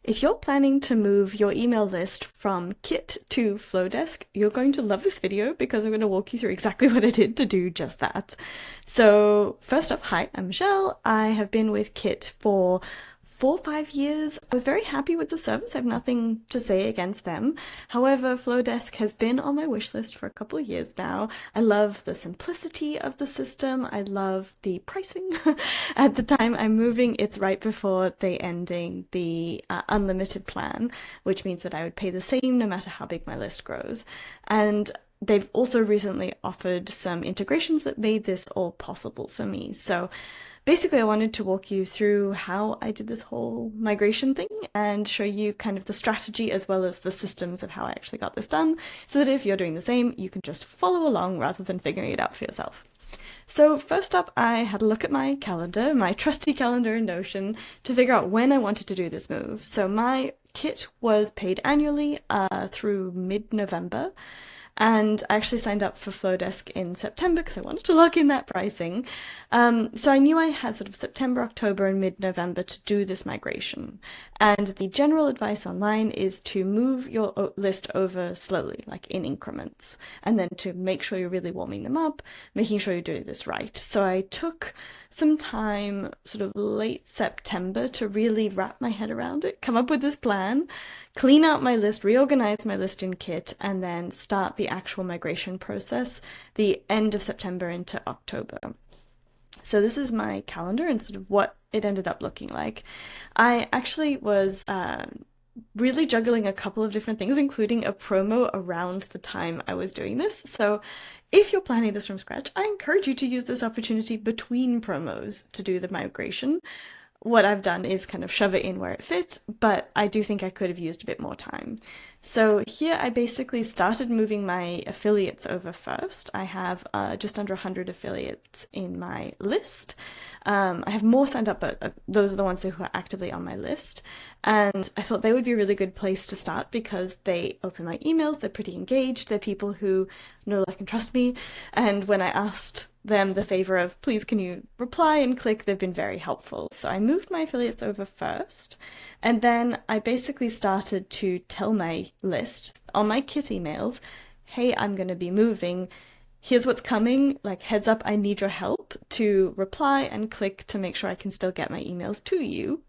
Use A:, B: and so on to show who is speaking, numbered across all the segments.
A: If you're planning to move your email list from Kit to Flodesk, you're going to love this video because I'm going to walk you through exactly what I did to do just that. So first up, hi, I'm Michelle. I have been with Kit for 4 or 5 years. I was very happy with the service. I have nothing to say against them. However, Flodesk has been on my wish list for a couple of years now. I love the simplicity of the system. I love the pricing. At the time I'm moving, it's right before they ending the unlimited plan, which means that I would pay the same no matter how big my list grows. And they've also recently offered some integrations that made this all possible for me. So basically, I wanted to walk you through how I did this whole migration thing and show you kind of the strategy as well as the systems of how I actually got this done, so that if you're doing the same, you can just follow along rather than figuring it out for yourself. So first up, I had a look at my calendar, my trusty calendar in Notion, to figure out when I wanted to do this move. So my kit was paid annually through mid-November. And I actually signed up for Flodesk in September because I wanted to lock in that pricing. So I knew I had sort of September, October, and mid-November to do this migration. And the general advice online is to move your list over slowly, like in increments, and then to make sure you're really warming them up, making sure you're doing this right. So I took some time, sort of late September, to really wrap my head around it, come up with this plan, clean out my list, reorganize my list in Kit, and then start the actual migration process the end of September into October. So this is my calendar and sort of what it ended up looking like. I actually was really juggling a couple of different things, including a promo around the time I was doing this. So if you're planning this from scratch, I encourage you to use this opportunity between promos to do the migration. What I've done is kind of shove it in where it fit, but I do think I could have used a bit more time. So here I basically started moving my affiliates over first. I have just under 100 affiliates in my list. I have more signed up, but those are the ones who are actively on my list. And I thought they would be a really good place to start because they open my emails, they're pretty engaged, they're people who know, like, and trust me. And when I asked them the favor of, please can you reply and click, they've been very helpful. So I moved my affiliates over first, and then I basically started to tell my list on my Kit emails, hey, I'm going to be moving. Here's what's coming, like, heads up, I need your help, to reply and click to make sure I can still get my emails to you.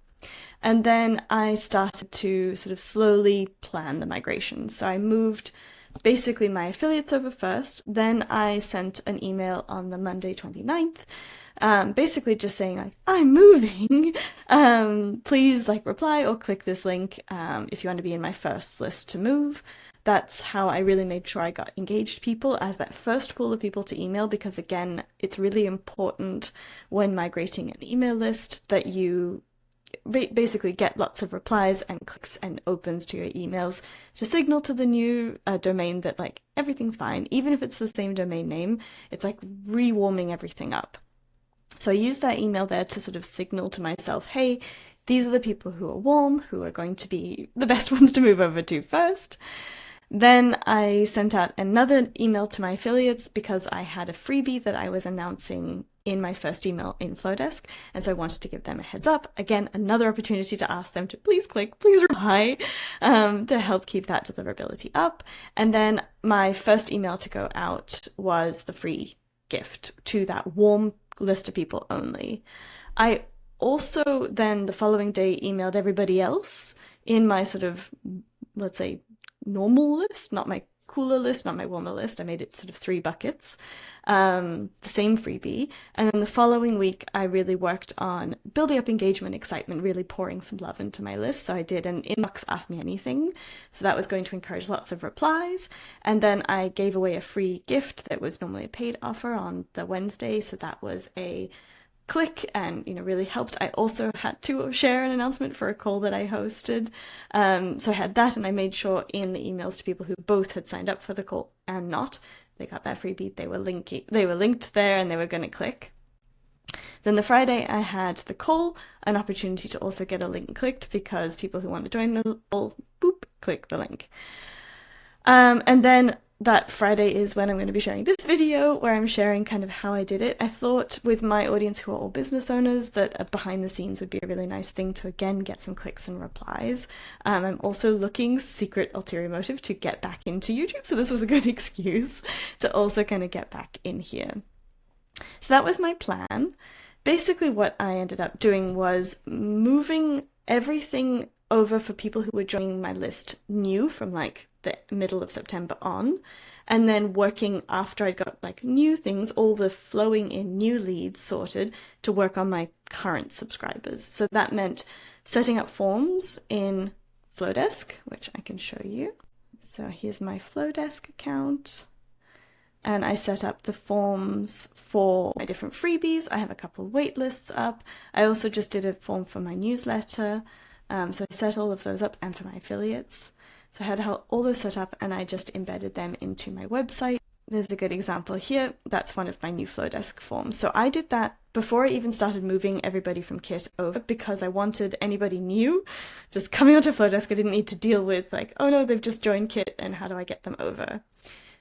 A: And then I started to sort of slowly plan the migration. So I moved basically my affiliates over first, then I sent an email on the Monday 29th, basically just saying, like, I'm moving, please, like, reply or click this link if you want to be in my first list to move. That's how I really made sure I got engaged people as that first pool of people to email, because again, it's really important when migrating an email list that you basically get lots of replies and clicks and opens to your emails to signal to the new domain that, like, everything's fine. Even if it's the same domain name, it's like rewarming everything up. So I used that email there to sort of signal to myself, hey, these are the people who are warm, who are going to be the best ones to move over to first. Then I sent out another email to my affiliates because I had a freebie that I was announcing in my first email in Flodesk, and so I wanted to give them a heads up. Again, another opportunity to ask them to please click, please reply, to help keep that deliverability up. And then my first email to go out was the free gift to that warm list of people only. I also then the following day emailed everybody else in my sort of, let's say, normal list, not my cooler list, not my warmer list. I made it sort of 3 buckets, the same freebie. And then the following week, I really worked on building up engagement, excitement, really pouring some love into my list. So I did an inbox Ask Me Anything. So that was going to encourage lots of replies. And then I gave away a free gift that was normally a paid offer on the Wednesday. So that was a click and, really helped. I also had to share an announcement for a call that I hosted. So I had that, and I made sure in the emails to people who both had signed up for the call and not, they got that freebie, they were linked there and they were going to click. Then the Friday I had the call, an opportunity to also get a link clicked because people who want to join the call, boop, click the link. And then that Friday is when I'm going to be sharing this video where I'm sharing kind of how I did it. I thought with my audience who are all business owners that a behind the scenes would be a really nice thing to again get some clicks and replies. I'm also looking, secret ulterior motive, to get back into YouTube, so this was a good excuse to also kind of get back in here. So that was my plan. Basically what I ended up doing was moving everything over for people who were joining my list new from like the middle of September on, and then working after I'd got like new things, all the flowing in new leads sorted, to work on my current subscribers. So that meant setting up forms in Flodesk, which I can show you. So here's my Flodesk account. And I set up the forms for my different freebies. I have a couple of wait lists up. I also just did a form for my newsletter. So I set all of those up, and for my affiliates. So I had all those set up, and I just embedded them into my website. There's a good example here. That's one of my new Flodesk forms. So I did that before I even started moving everybody from Kit over, because I wanted anybody new just coming onto Flodesk. I didn't need to deal with like, oh no, they've just joined Kit and how do I get them over?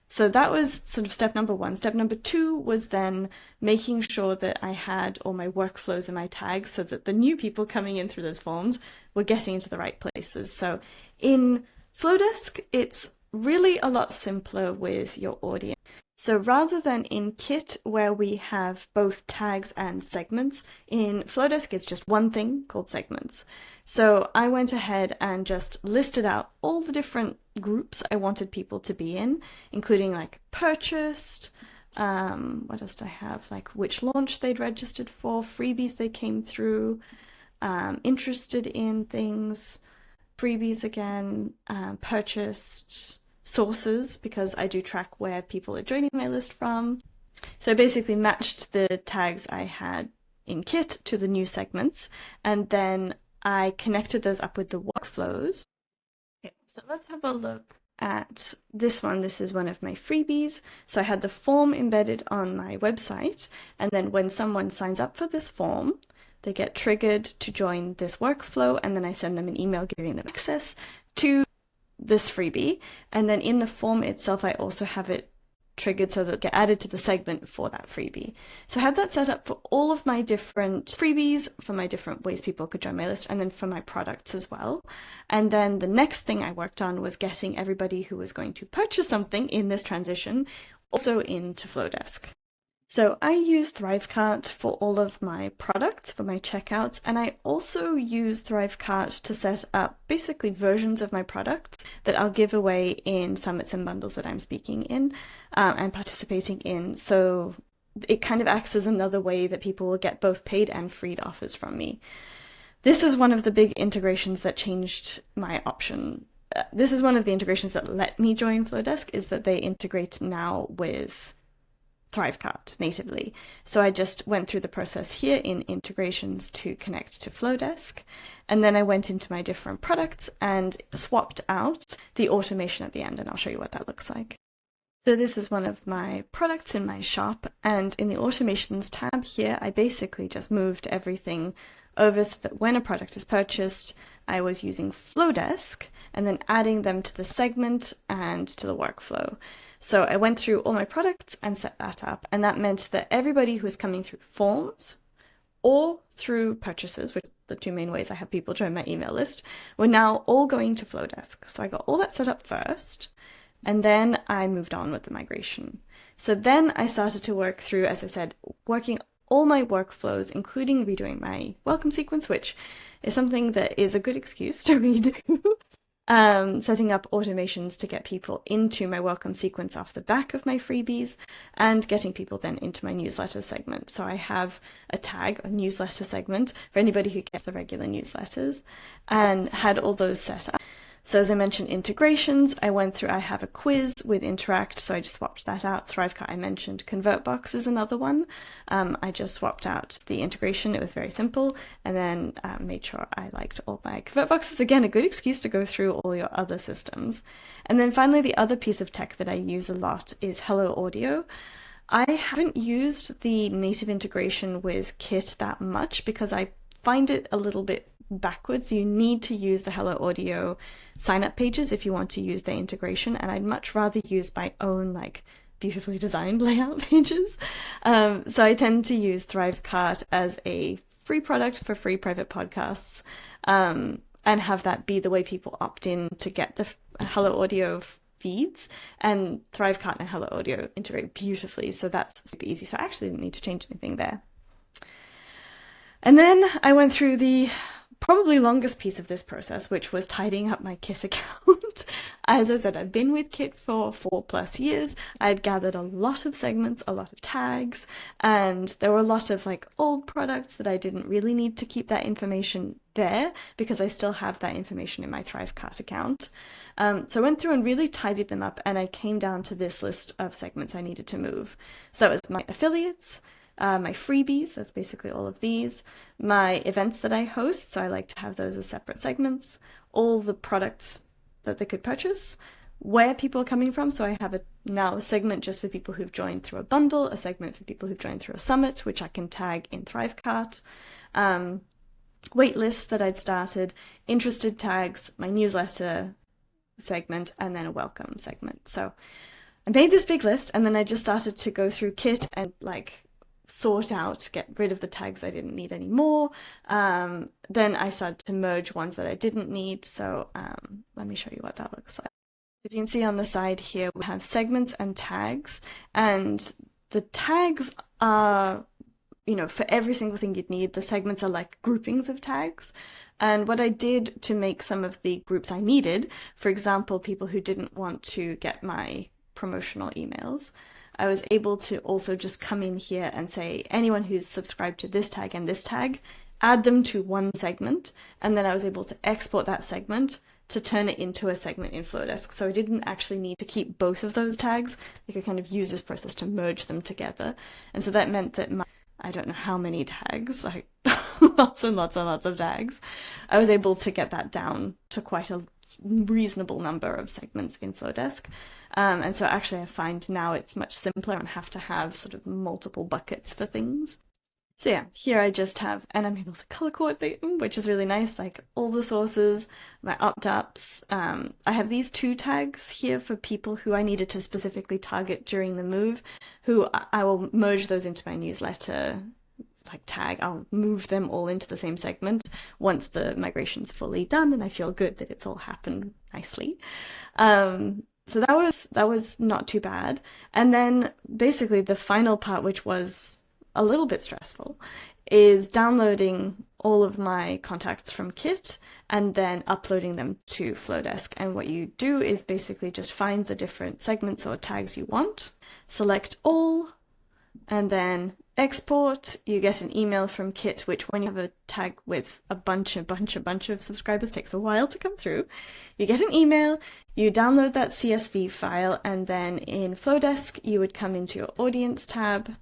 A: So that was sort of step number one. Step number two was then making sure that I had all my workflows and my tags so that the new people coming in through those forms were getting into the right places. So in Flodesk, it's really a lot simpler with your audience. So rather than in Kit, where we have both tags and segments, in Flodesk it's just one thing called segments. So I went ahead and just listed out all the different groups I wanted people to be in, including like purchased, what else do I have? Like which launch they'd registered for, freebies they came through, interested in things, freebies again, purchased, sources, because I do track where people are joining my list from. So I basically matched the tags I had in Kit to the new segments, and then I connected those up with the workflows. Okay, so let's have a look at this one. This is one of my freebies. So I had the form embedded on my website, and then when someone signs up for this form, they get triggered to join this workflow, and then I send them an email giving them access to this freebie. And then in the form itself, I also have it triggered so that it get added to the segment for that freebie. So I had that set up for all of my different freebies, for my different ways people could join my list, and then for my products as well. And then the next thing I worked on was getting everybody who was going to purchase something in this transition also into Flodesk. So I use ThriveCart for all of my products, for my checkouts, and I also use ThriveCart to set up basically versions of my products that I'll give away in summits and bundles that I'm speaking in and participating in. So it kind of acts as another way that people will get both paid and free offers from me. This is one of the big integrations that changed my option. This is one of the integrations that let me join Flodesk, is that they integrate now with ThriveCart natively. So I just went through the process here in integrations to connect to Flodesk, and then I went into my different products and swapped out the automation at the end, and I'll show you what that looks like. So this is one of my products in my shop, and in the automations tab here, I basically just moved everything over so that when a product is purchased, I was using Flodesk and then adding them to the segment and to the workflow. So I went through all my products and set that up, and that meant that everybody who was coming through forms or through purchases, which are the two main ways I have people join my email list, were now all going to Flodesk. So I got all that set up first, and then I moved on with the migration. So then I started to work through, as I said, working all my workflows, including redoing my welcome sequence, which is something that is a good excuse to redo. Setting up automations to get people into my welcome sequence off the back of my freebies, and getting people then into my newsletter segment. So I have a tag, a newsletter segment, for anybody who gets the regular newsletters, and had all those set up. So as I mentioned, integrations, I went through, I have a quiz with Interact, so I just swapped that out. ThriveCart, I mentioned. ConvertBox is another one. I just swapped out the integration. It was very simple, and then made sure I liked all my ConvertBoxes. Again, a good excuse to go through all your other systems. And then finally, the other piece of tech that I use a lot is Hello Audio. I haven't used the native integration with Kit that much because I find it a little bit backwards. You need to use the Hello Audio sign-up pages if you want to use their integration, and I'd much rather use my own like beautifully designed layout pages. So I tend to use ThriveCart as a free product for free private podcasts, and have that be the way people opt in to get the Hello Audio feeds. And ThriveCart and Hello Audio integrate beautifully, so that's super easy. So I actually didn't need to change anything there. And then I went through the probably longest piece of this process, which was tidying up my Kit account. As I said, I've been with Kit for 4+ years. I'd gathered a lot of segments, a lot of tags, and there were a lot of like old products that I didn't really need to keep that information there because I still have that information in my ThriveCart account. So I went through and really tidied them up, and I came down to this list of segments I needed to move. So that was my affiliates, my freebies, that's basically all of these, my events that I host, so I like to have those as separate segments, all the products that they could purchase, where people are coming from, so I have now a segment just for people who've joined through a bundle, a segment for people who've joined through a summit, which I can tag in ThriveCart, wait lists that I'd started, interested tags, my newsletter segment, and then a welcome segment. So I made this big list, and then I just started to go through Kit and like sort out, get rid of the tags I didn't need anymore. Then I started to merge ones that I didn't need. So let me show you what that looks like. If you can see on the side here, we have segments and tags, and the tags are, you know, for every single thing you'd need. The segments are like groupings of tags. And what I did to make some of the groups I needed, for example, people who didn't want to get my promotional emails, I was able to also just come in here and say, anyone who's subscribed to this tag and this tag, add them to one segment. And then I was able to export that segment to turn it into a segment in Flodesk. So I didn't actually need to keep both of those tags. I could kind of use this process to merge them together. And so that meant that I don't know how many tags, like lots and lots and lots of tags, I was able to get that down to quite a reasonable number of segments in Flodesk. And so actually I find now it's much simpler and have to have sort of multiple buckets for things. So yeah, here I just have, and I'm able to color coordinate them, which is really nice, like all the sources, my opt-ups. I have these 2 tags here for people who I needed to specifically target during the move, who I will merge those into my newsletter like tag. I'll move them all into the same segment once the migration's fully done and I feel good that it's all happened nicely. So that was not too bad. And then basically the final part, which was a little bit stressful, is downloading all of my contacts from Kit and then uploading them to Flodesk. And what you do is basically just find the different segments or tags you want, select all, and then export. You get an email from Kit, which when you have a tag with a bunch of subscribers takes a while to come through. You get an email, you download that CSV file, and then in Flodesk, you would come into your audience tab.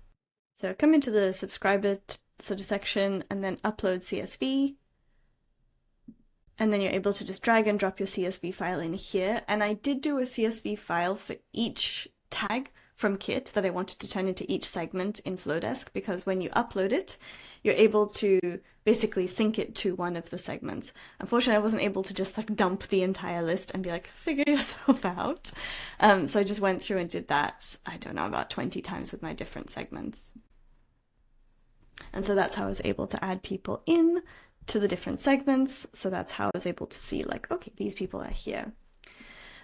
A: So come into the subscriber sort of section and then upload CSV. And then you're able to just drag and drop your CSV file in here. And I did do a CSV file for each tag from Kit that I wanted to turn into each segment in Flodesk, because when you upload it, you're able to basically sync it to one of the segments. Unfortunately, I wasn't able to just like dump the entire list and be like, figure yourself out. So I just went through and did that, I don't know, about 20 times with my different segments. And so that's how I was able to add people in to the different segments. So that's how I was able to see like, okay, these people are here.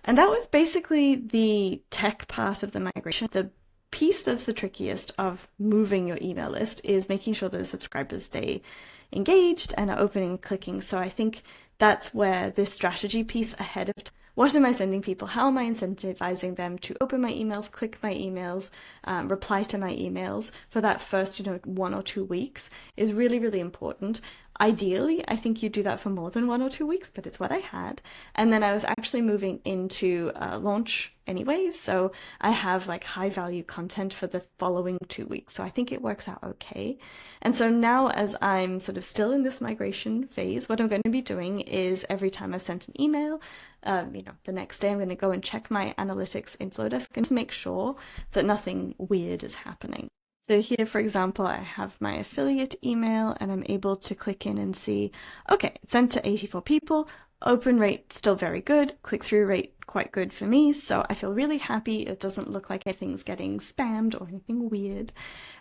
A: And that was basically the tech part of the migration. The piece that's the trickiest of moving your email list is making sure those subscribers stay engaged and are opening and clicking. So I think that's where this strategy piece ahead of time. What am I sending people? How am I incentivizing them to open my emails, click my emails, reply to my emails for that first, 1 or 2 weeks is really, really important. Ideally, I think you do that for more than 1 or 2 weeks, but it's what I had. And then I was actually moving into launch anyways, so I have like high value content for the following 2 weeks. So I think it works out okay. And so now as I'm sort of still in this migration phase, what I'm going to be doing is every time I've sent an email, the next day I'm going to go and check my analytics in Flodesk and just make sure that nothing weird is happening. So here, for example, I have my affiliate email and I'm able to click in and see, okay, it's sent to 84 people, open rate still very good, click-through rate quite good for me, so I feel really happy. It doesn't look like anything's getting spammed or anything weird.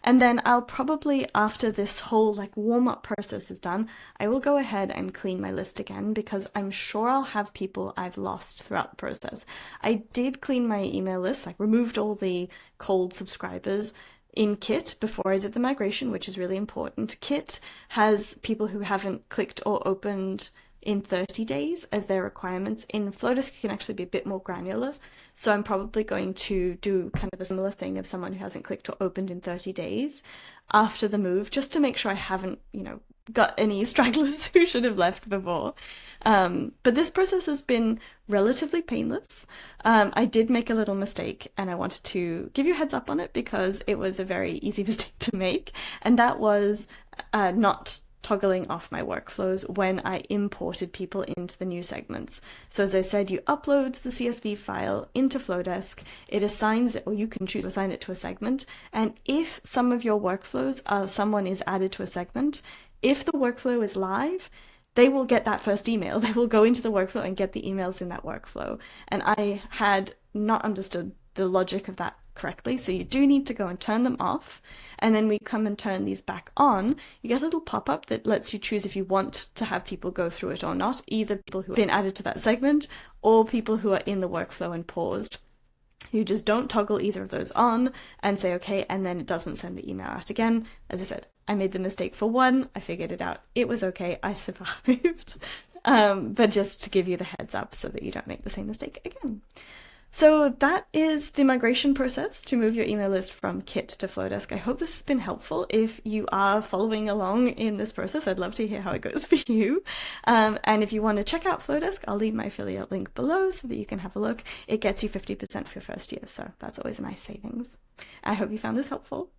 A: And then I'll probably, after this whole like warm-up process is done, I will go ahead and clean my list again because I'm sure I'll have people I've lost throughout the process. I did clean my email list, like removed all the cold subscribers in Kit before I did the migration, which is really important. Kit has people who haven't clicked or opened in 30 days as their requirements. In Flodesk, you can actually be a bit more granular. So I'm probably going to do kind of a similar thing of someone who hasn't clicked or opened in 30 days after the move, just to make sure I haven't, got any stragglers who should have left before. But this process has been relatively painless. I did make a little mistake and I wanted to give you a heads up on it because it was a very easy mistake to make. And that was not toggling off my workflows when I imported people into the new segments. So as I said, you upload the CSV file into Flodesk, it assigns it, or you can choose to assign it to a segment. And if some of your workflows, someone is added to a segment, if the workflow is live, they will get that first email. They will go into the workflow and get the emails in that workflow. And I had not understood the logic of that correctly. So you do need to go and turn them off. And then we come and turn these back on. You get a little pop-up that lets you choose if you want to have people go through it or not, either people who have been added to that segment or people who are in the workflow and paused. You just don't toggle either of those on and say, okay, and then it doesn't send the email out again. As I said, I made the mistake for one, I figured it out. It was okay, I survived. But just to give you the heads up so that you don't make the same mistake again. So that is the migration process to move your email list from Kit to Flodesk. I hope this has been helpful. If you are following along in this process, I'd love to hear how it goes for you. And if you want to check out Flodesk, I'll leave my affiliate link below so that you can have a look. It gets you 50% for your first year, so that's always a nice savings. I hope you found this helpful.